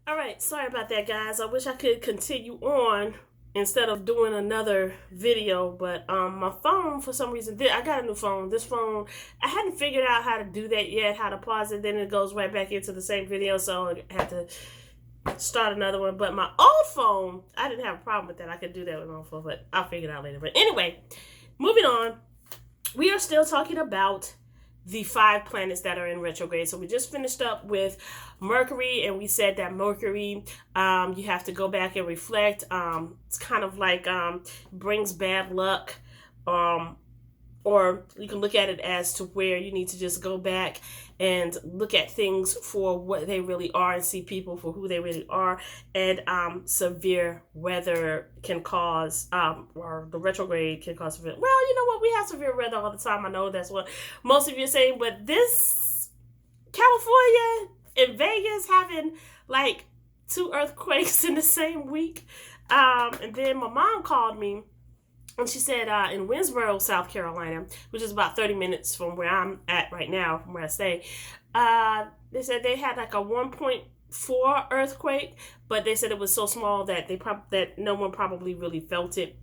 All right, sorry about that, guys. I wish I could continue on instead of doing another video, but my phone for some reason I got a new phone. This phone, I hadn't figured out how to do that yet, how to pause it, then it goes right back into the same video, so I had to start another one. But my old phone, I didn't have a problem with that. I could do that with my old phone, but I'll figure it out later. But anyway, moving on, we are still talking about the 5 planets that are in retrograde. So we just finished up with Mercury, and we said that Mercury, you have to go back and reflect. It's kind of like brings bad luck, or you can look at it as to where you need to just go back and look at things for what they really are and see people for who they really are. And severe weather can cause, or the retrograde can cause severe. Well, you know what? We have severe weather all the time. I know that's what most of you are saying, but this California and Vegas having like 2 earthquakes in the same week. And then my mom called me. And she said in Winsboro, South Carolina, which is about 30 minutes from where I'm at right now, from where I stay, they said they had like a 1.4 earthquake, but they said it was so small that that no one probably really felt it.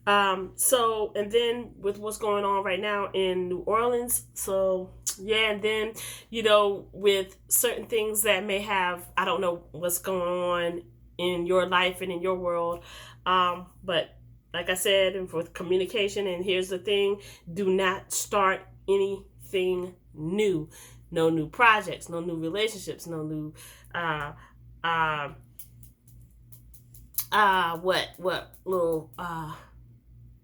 So, and then with what's going on right now in New Orleans, so yeah, and then, you know, with certain things that may have, I don't know what's going on in your life and in your world, but like I said, and for communication, and here's the thing, do not start anything new. No new projects, no new relationships, no new little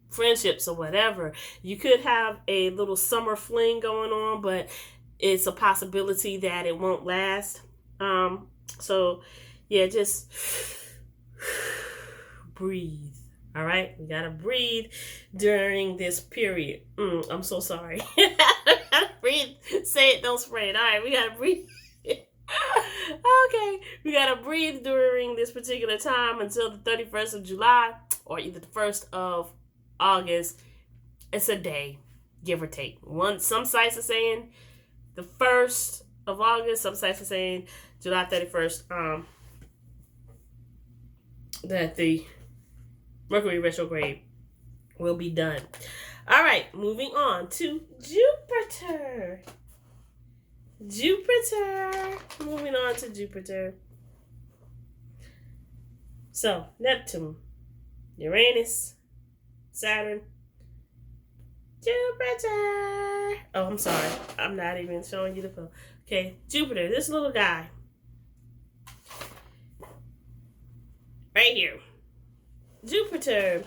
friendships or whatever. You could have a little summer fling going on, but it's a possibility that it won't last. So yeah, just breathe. All right, we gotta breathe during this period. I'm so sorry. Breathe. Say it, don't spray it. All right, we gotta breathe. Okay, we gotta breathe during this particular time until the 31st of July or either the 1st of August. It's a day, give or take. Some sites are saying the 1st of August. Some sites are saying July 31st. That the Mercury retrograde will be done. All right, moving on to Jupiter. Moving on to Jupiter. So, Neptune, Uranus, Saturn, Jupiter. Oh, I'm sorry. I'm not even showing you the phone. Okay, Jupiter, this little guy. Right here. Jupiter.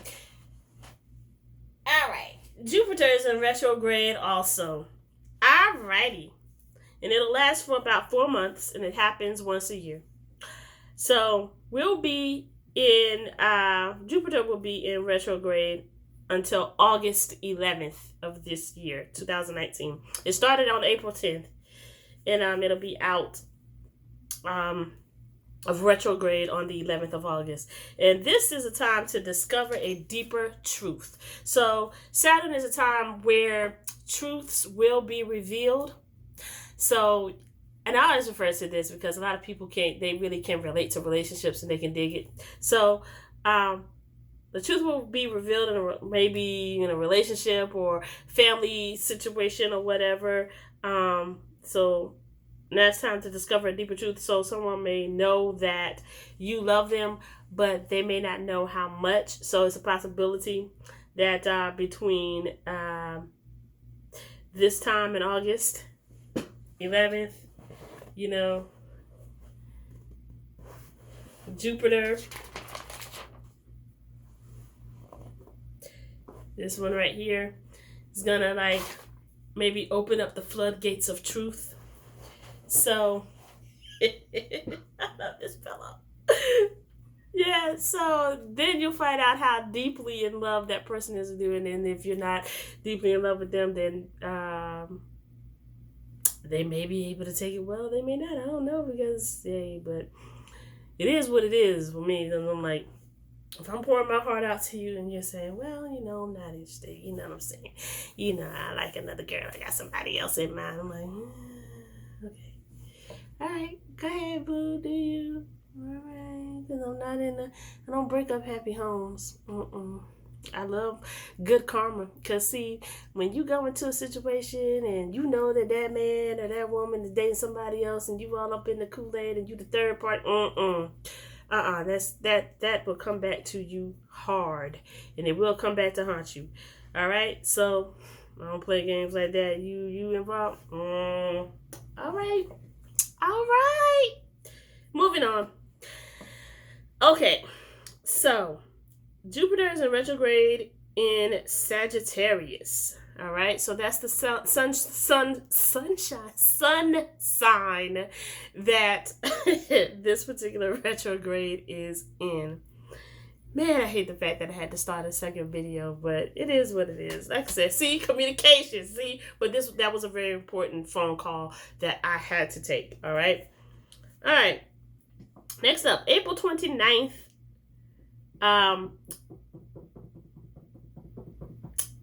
All right. Jupiter is in retrograde also. Alrighty. And it'll last for about 4 months, and it happens once a year. So we'll be in, Jupiter will be in retrograde until August 11th of this year, 2019. It started on April 10th, and it'll be out, of retrograde on the 11th of August. And this is a time to discover a deeper truth. So Saturn is a time where truths will be revealed. So, and I always refer to this because a lot of people they really can relate to relationships and they can dig it. So, the truth will be revealed maybe in a relationship or family situation or whatever. So now it's time to discover a deeper truth. So someone may know that you love them, but they may not know how much. So it's a possibility that between this time in August 11th, you know, Jupiter, this one right here, is gonna like maybe open up the floodgates of truth. So, I love this fellow. Yeah, so then you'll find out how deeply in love that person is doing, and if you're not deeply in love with them, then they may be able to take it well, they may not, I don't know, because, but it is what it is for me. And I'm like, if I'm pouring my heart out to you and you're saying, well, you know, I'm not interested, you know what I'm saying? You know, I like another girl, I got somebody else in mind. I'm like, okay. All right, go ahead, boo, do you? All not in the. I don't break up happy homes. I love good karma. Because, see, when you go into a situation and you know that that man or that woman is dating somebody else and you all up in the Kool-Aid and you the third part, that will come back to you hard. And it will come back to haunt you. All right? So, I don't play games like that. You involved? All right. All right. Moving on. Okay. So, Jupiter is in retrograde in Sagittarius. All right, so that's the sun sign that this particular retrograde is in. Man, I hate the fact that I had to start a second video, but it is what it is. Like I said, see, communication, see, but that was a very important phone call that I had to take. All right. Next up, April 29th.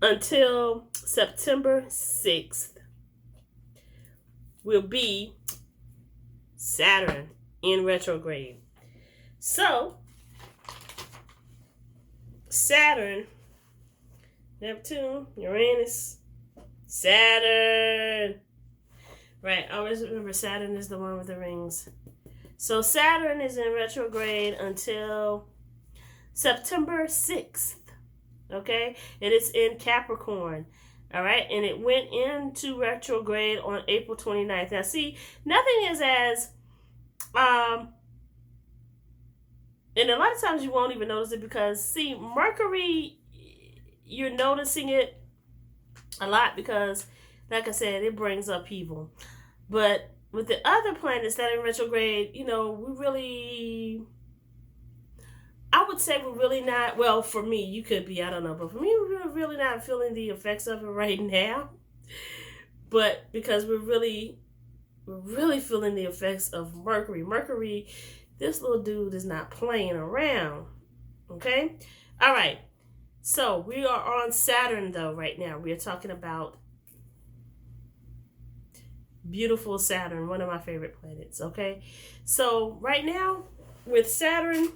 Until September 6th will be Saturn in retrograde. So, Saturn, Neptune, Uranus, Saturn. Right, I always remember Saturn is the one with the rings. So, Saturn is in retrograde until September 6th. Okay, and it's in Capricorn. All right, and it went into retrograde on April 29th. Now, see, nothing is as and a lot of times you won't even notice it because, see, Mercury, you're noticing it a lot because, like I said, it brings upheaval. But with the other planets that are in retrograde, we really, I would say we're really not, well, for me, you could be, I don't know, but for me, we're really not feeling the effects of it right now. But because we're really feeling the effects of Mercury. Mercury, this little dude is not playing around. Okay? All right. So we are on Saturn, though, right now. We are talking about beautiful Saturn, one of my favorite planets. Okay? So right now, with Saturn,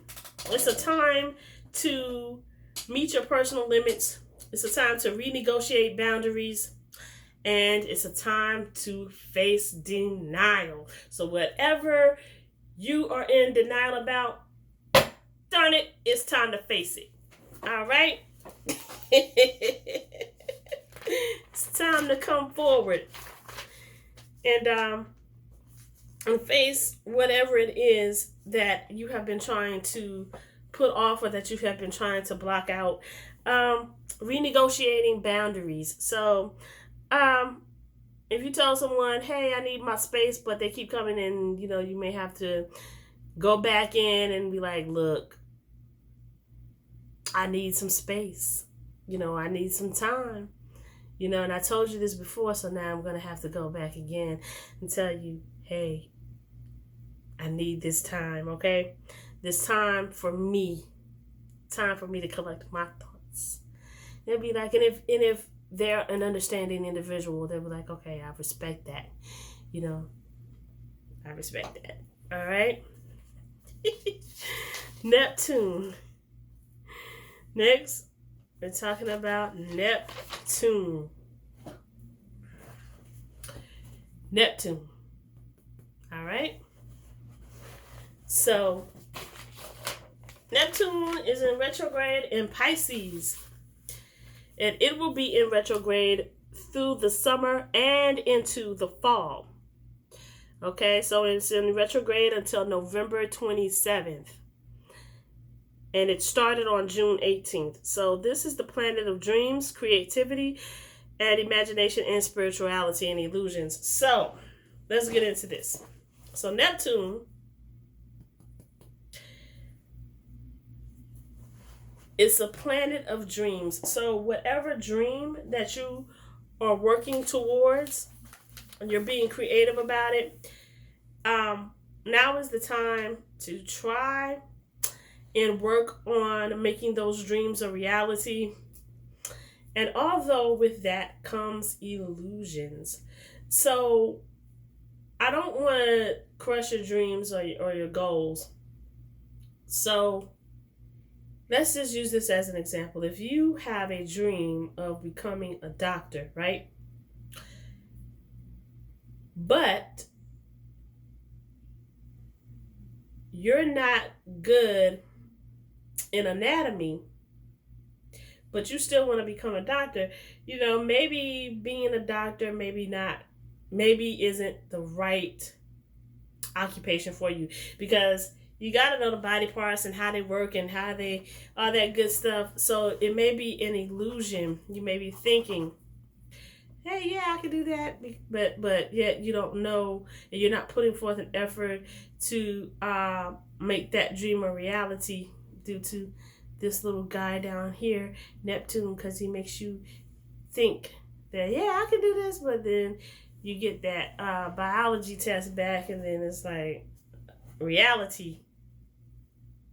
it's a time to meet your personal limits. It's a time to renegotiate boundaries. And it's a time to face denial. So whatever you are in denial about, darn it, it's time to face it. All right? It's time to come forward and face whatever it is that you have been trying to put off or that you have been trying to block out. Renegotiating boundaries. So, if you tell someone, hey, I need my space, but they keep coming in, you may have to go back in and be like, look, I need some space. I need some time. And I told you this before, so now I'm going to have to go back again and tell you, hey, I need this time, okay? This time for me. Time for me to collect my thoughts. They'll be like, and if they're an understanding individual, they'll be like, okay, I respect that. I respect that. All right? Neptune. Next, we're talking about Neptune. Neptune. All right? So, Neptune is in retrograde in Pisces. And it will be in retrograde through the summer and into the fall. Okay, so it's in retrograde until November 27th. And it started on June 18th. So this is the planet of dreams, creativity, and imagination, and spirituality and illusions. So let's get into this. So Neptune is a planet of dreams. So whatever dream that you are working towards, and you're being creative about it, now is the time to try and work on making those dreams a reality. And although with that comes illusions. So I don't want to crush your dreams or your goals. So let's just use this as an example. If you have a dream of becoming a doctor, right? But you're not good in anatomy, but you still want to become a doctor, maybe being a doctor, maybe not, maybe isn't the right occupation for you, because you got to know the body parts and how they work and how they, all that good stuff. So it may be an illusion. You may be thinking, hey, yeah, I can do that, but yet you don't know, and you're not putting forth an effort to make that dream a reality due to this little guy down here, Neptune, because he makes you think that, yeah, I can do this, but then you get that biology test back, and then it's like reality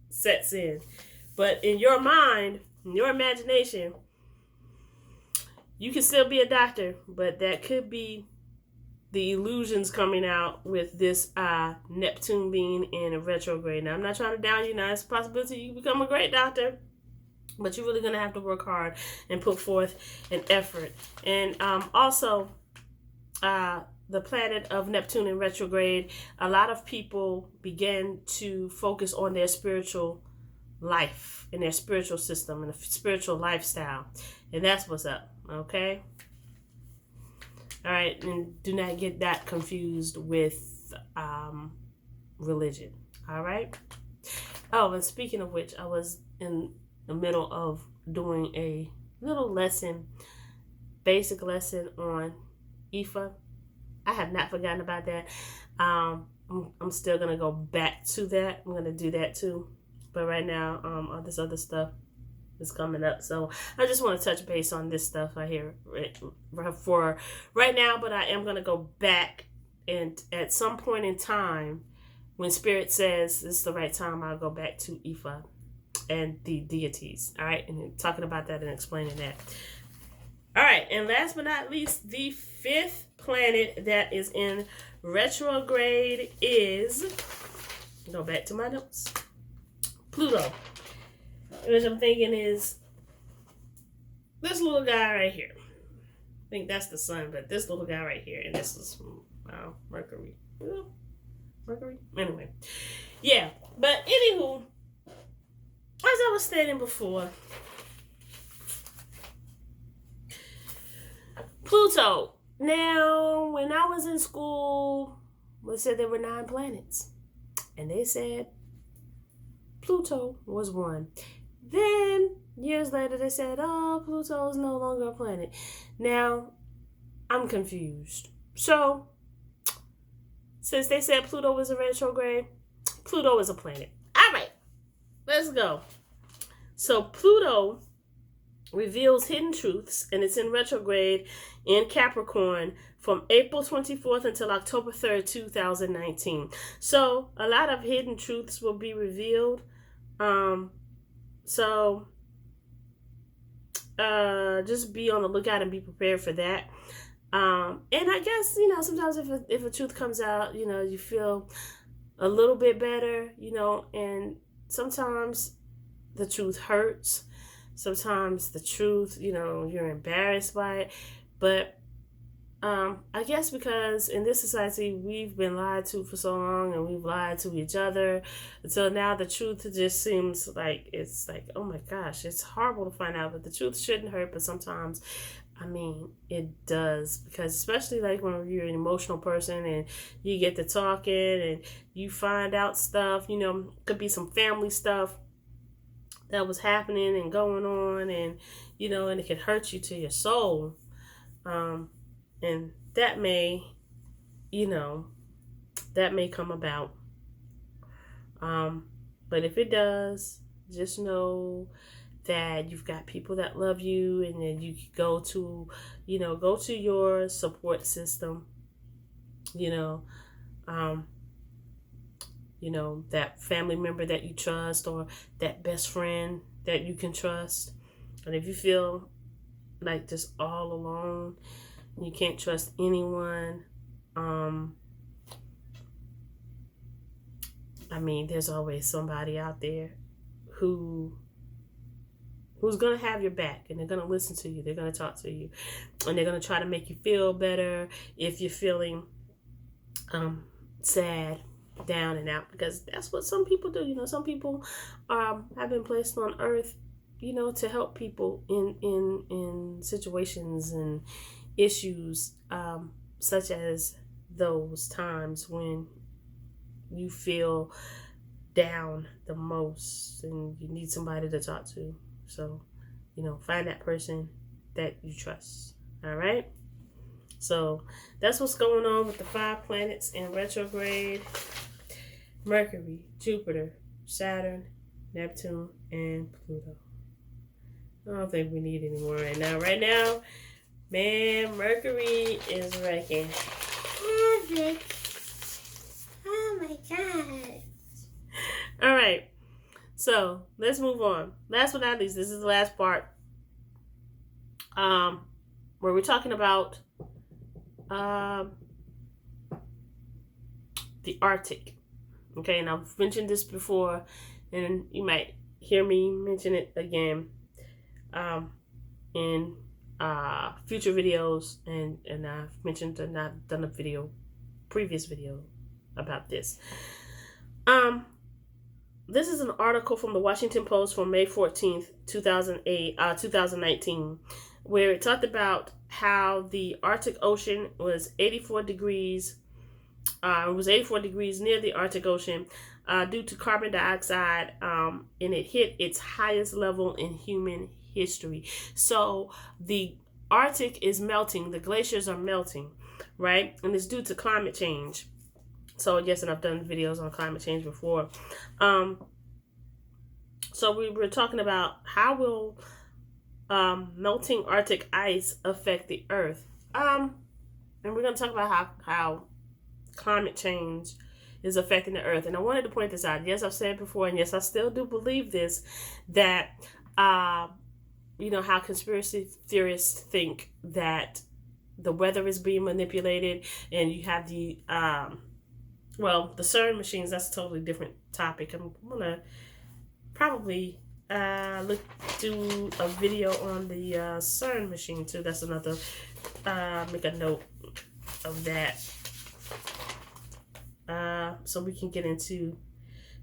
sets in. But in your mind, in your imagination, you can still be a doctor, but that could be the illusions coming out with this Neptune being in a retrograde. Now, I'm not trying to down you. Now, it's a possibility you become a great doctor, but you're really going to have to work hard and put forth an effort. And also, the planet of Neptune in retrograde, a lot of people begin to focus on their spiritual life and their spiritual system and the spiritual lifestyle. And that's what's up, okay? All right, and do not get that confused with religion, all right? Oh, and speaking of which, I was in the middle of doing a little lesson, basic lesson on Ifa. I have not forgotten about that. I'm still going to go back to that. I'm going to do that too. But right now, all this other stuff is coming up. So I just want to touch base on this stuff right here for right now. But I am going to go back, and at some point in time, when Spirit says it's the right time, I'll go back to Ifa and the deities. All right. And talking about that and explaining that. All right. And last but not least, the fifth planet that is in retrograde is, go back to my notes, Pluto. Which I'm thinking is this little guy right here. I think that's the sun, but this little guy right here. And this is, Mercury. Mercury? Anyway. Yeah. But anywho, as I was stating before, Pluto. Now, when I was in school, they said there were 9 planets. And they said Pluto was one. Then, years later, they said, oh, Pluto is no longer a planet. Now, I'm confused. So, since they said Pluto was a retrograde, Pluto is a planet. All right, let's go. So, Pluto reveals hidden truths, and it's in retrograde in Capricorn from April 24th until October 3rd, 2019. So, a lot of hidden truths will be revealed. So just be on the lookout and be prepared for that. And I guess, sometimes if a truth comes out, you feel a little bit better, and sometimes the truth hurts. Sometimes the truth, you're embarrassed by it. But I guess because in this society, we've been lied to for so long, and we've lied to each other. So now the truth just seems like, it's like, oh my gosh, it's horrible to find out, but the truth shouldn't hurt. But sometimes, it does, because especially like when you're an emotional person and you get to talking and you find out stuff, could be some family stuff that was happening and going on, and, and it could hurt you to your soul. And that may come about. But if it does, just know that you've got people that love you, and then you can go to your support system, that family member that you trust, or that best friend that you can trust. And if you feel like just all alone, you can't trust anyone, I mean, there's always somebody out there who who's going to have your back, and they're going to listen to you. They're going to talk to you, and they're going to try to make you feel better if you're feeling sad, down and out, because that's what some people do. Some people have been placed on earth, to help people in situations and issues, such as those times when you feel down the most and you need somebody to talk to. So, find that person that you trust. All right. So that's what's going on with the 5 planets in retrograde: Mercury, Jupiter, Saturn, Neptune, and Pluto. I don't think we need any more right now. Right now, man, Mercury is wrecking. Oh my God. All right. So let's move on. Last but not least, this is the last part. Where we're talking about the Arctic. Okay, and I've mentioned this before, and you might hear me mention it again in future videos, and I've mentioned and I've done a previous video about this. This is an article from the Washington Post from May 14th, 2019, where it talked about how the Arctic Ocean was 84 degrees. It was 84 degrees near the Arctic Ocean due to carbon dioxide, and it hit its highest level in human history. So the Arctic is melting. The glaciers are melting, right? And it's due to climate change. So yes, and I've done videos on climate change before. So we were talking about how will melting Arctic ice affect the Earth. And we're going to talk about how climate change is affecting the Earth. And I wanted to point this out. Yes, I've said before, and yes, I still do believe this, that, how conspiracy theorists think that the weather is being manipulated, and you have the CERN machines. That's a totally different topic. I'm going to probably do a video on the CERN machine too. That's another, make a note of that. So we can get into,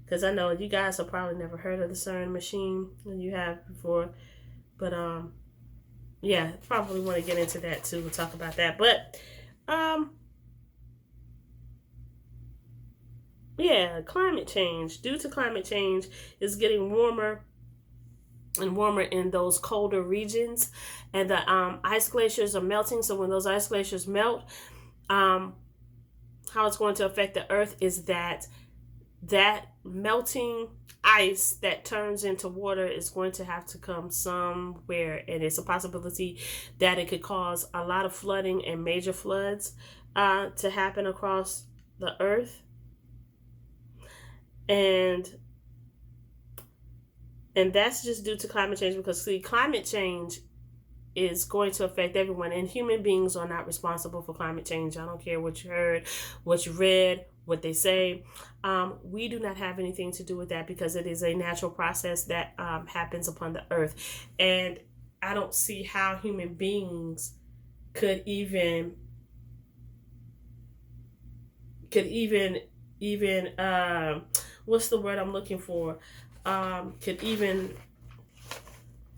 because I know you guys have probably never heard of the CERN machine, and you have before, but yeah, probably want to get into that too. We'll talk about that, but yeah, climate change. Due to climate change, is getting warmer and warmer in those colder regions, and the ice glaciers are melting. So when those ice glaciers melt, how it's going to affect the Earth is that melting ice that turns into water is going to have to come somewhere, and it's a possibility that it could cause a lot of flooding and major floods to happen across the Earth. And that's just due to climate change, because climate change is going to affect everyone, and human beings are not responsible for climate change. I don't care what you heard, what you read, what they say. We do not have anything to do with that, because it is a natural process that happens upon the Earth, and I don't see how human beings could even what's the word I'm looking for? Could even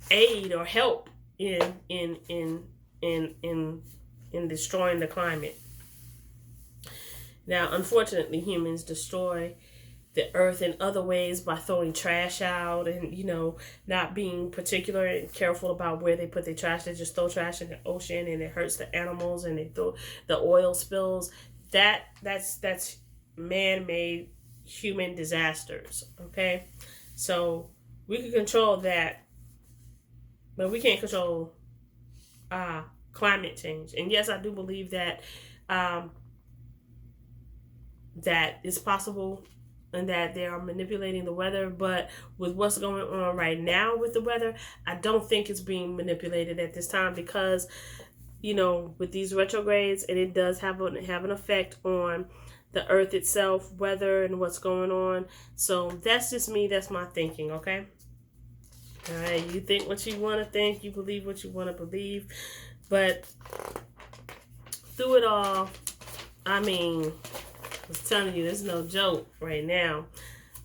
aid or help in destroying the climate. Now, unfortunately, humans destroy the Earth in other ways by throwing trash out, and not being particular and careful about where they put their trash. They just throw trash in the ocean, and it hurts the animals, and they throw the oil spills. That's man-made human disasters. Okay, so we can control that, but we can't control climate change. And yes, I do believe that that is possible, and that they are manipulating the weather. But with what's going on right now with the weather, I don't think it's being manipulated at this time, because with these retrogrades, and it does have an effect on the earth itself, weather, and what's going on. So that's just me. That's my thinking, okay? All right, you think what you want to think. You believe what you want to believe. But through it all, I mean, I was telling you, there's no joke right now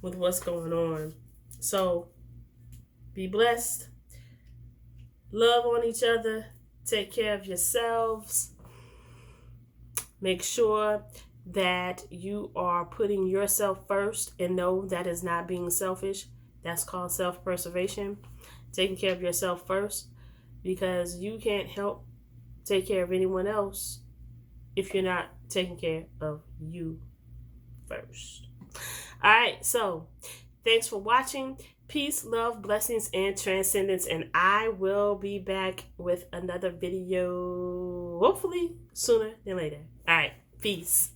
with what's going on. So be blessed. Love on each other. Take care of yourselves. Make sure that you are putting yourself first, and know that is not being selfish. That's called self-preservation. Taking care of yourself first, because you can't help take care of anyone else if you're not taking care of you first. All right, so thanks for watching. Peace, love, blessings, and transcendence. And I will be back with another video, hopefully sooner than later. All right, peace.